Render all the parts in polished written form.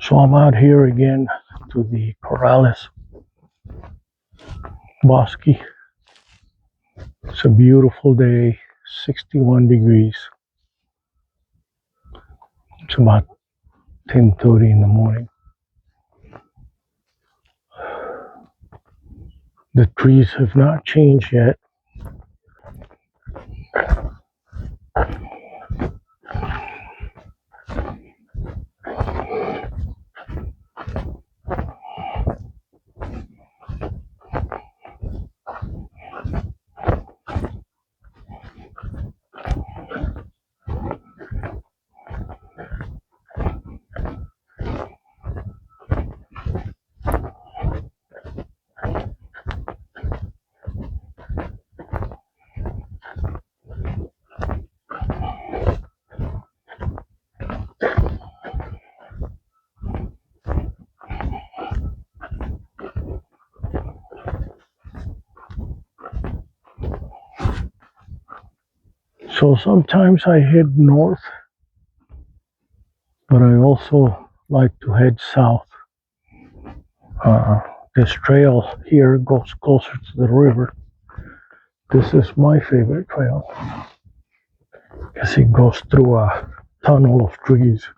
So I'm out here again to the Corrales Bosque. It's a beautiful day, 61 degrees. It's about 10:30 in the morning. The trees have not changed yet. So sometimes I head north, but I also like to head south. This trail here goes closer to the river. This is my favorite trail because it goes through a tunnel of trees.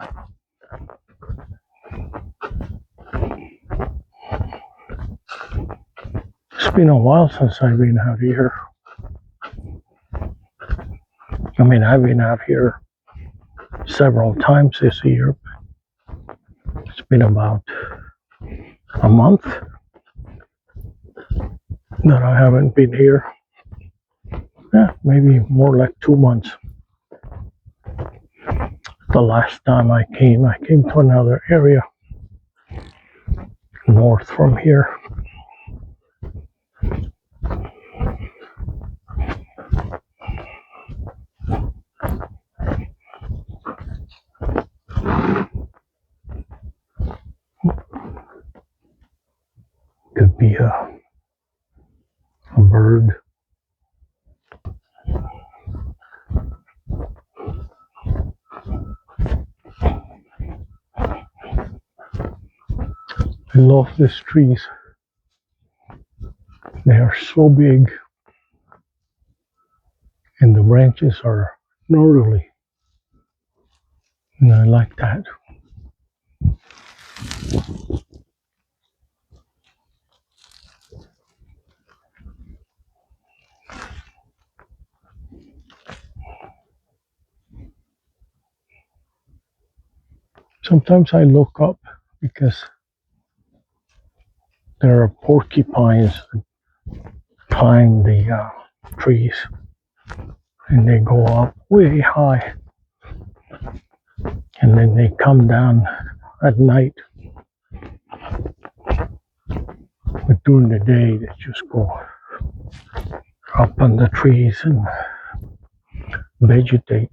It's been a while since I've been out here. I mean, I've been out here several times this year. It's been about a month that I haven't been here. Yeah, maybe more like 2 months. The last time I came to another area north from here. Could be a bird. I love these trees. They are so big and the branches are gnarly. And I like that. Sometimes I look up because there are porcupines that climb the trees and they go up way high and then they come down at night. But during the day they just go up on the trees and vegetate.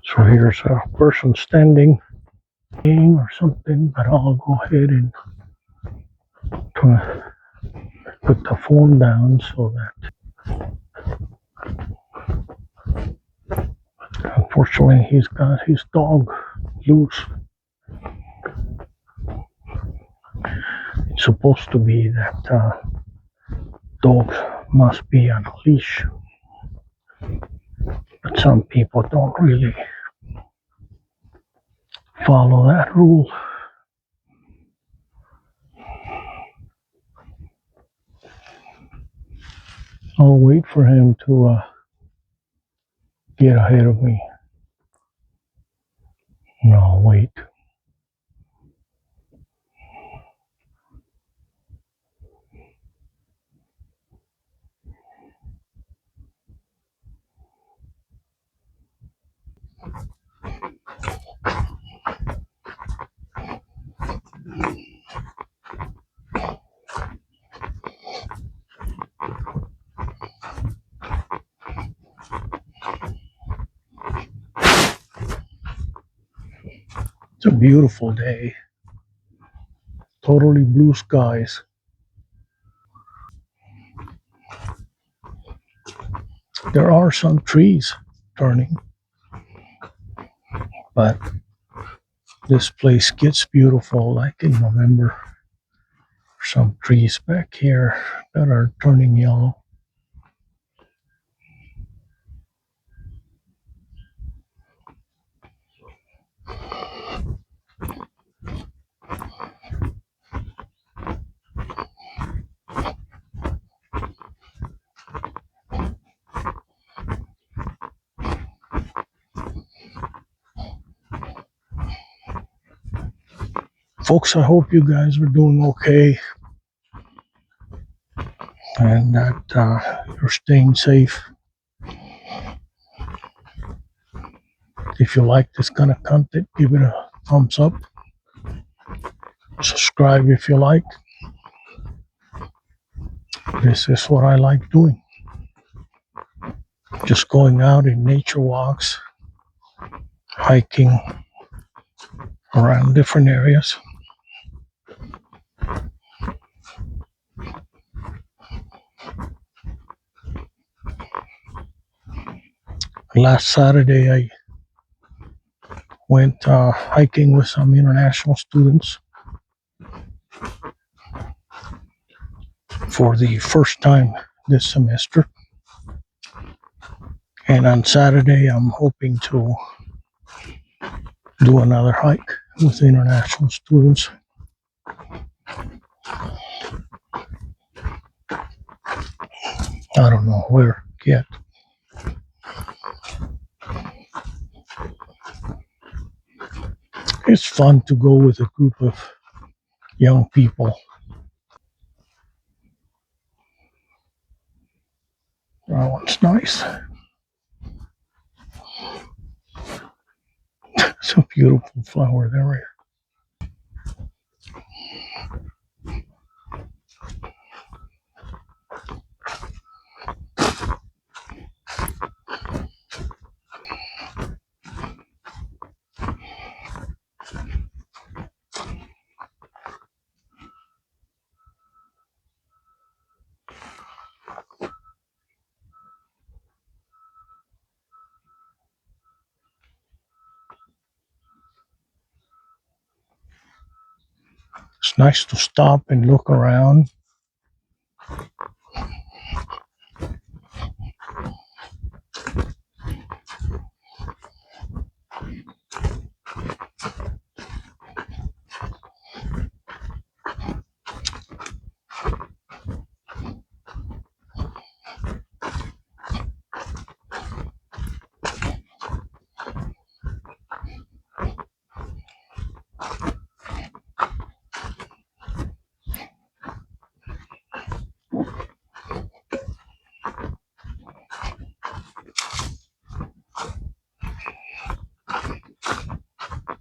So here's a person standing or something, but I'll go ahead and put the phone down so that unfortunately he's got his dog loose. It's supposed to be that dogs must be on a leash, but some people don't really follow that rule. I'll wait for him to get ahead of me. No, wait. It's a beautiful day. Totally blue skies. There are some trees turning, but this place gets beautiful like in November. Some trees back here that are turning yellow. Folks, I hope you guys are doing okay and that you're staying safe. If you like this kind of content, give it a thumbs up. Subscribe if you like. This is what I like doing. Just going out in nature walks, hiking around different areas. Last Saturday, I went hiking with some international students for the first time this semester. And on Saturday, I'm hoping to do another hike with international students. I don't know where yet. It's fun to go with a group of young people. Oh, it's nice. It's a beautiful flower there. It's nice to stop and look around.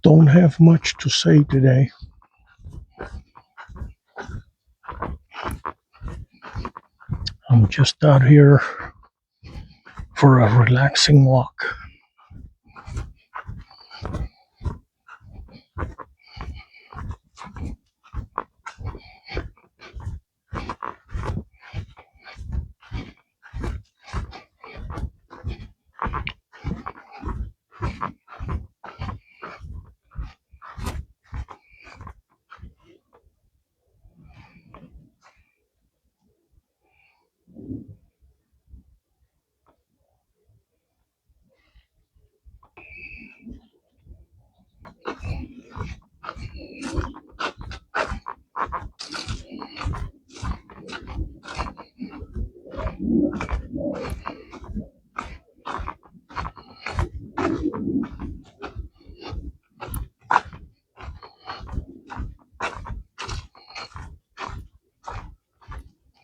Don't have much to say today. I'm just out here for a relaxing walk.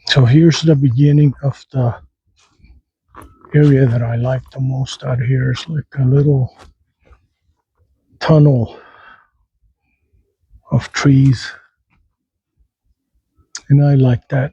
So here's the beginning of the area that I like the most out here. It's like a little tunnel of trees, and I like that.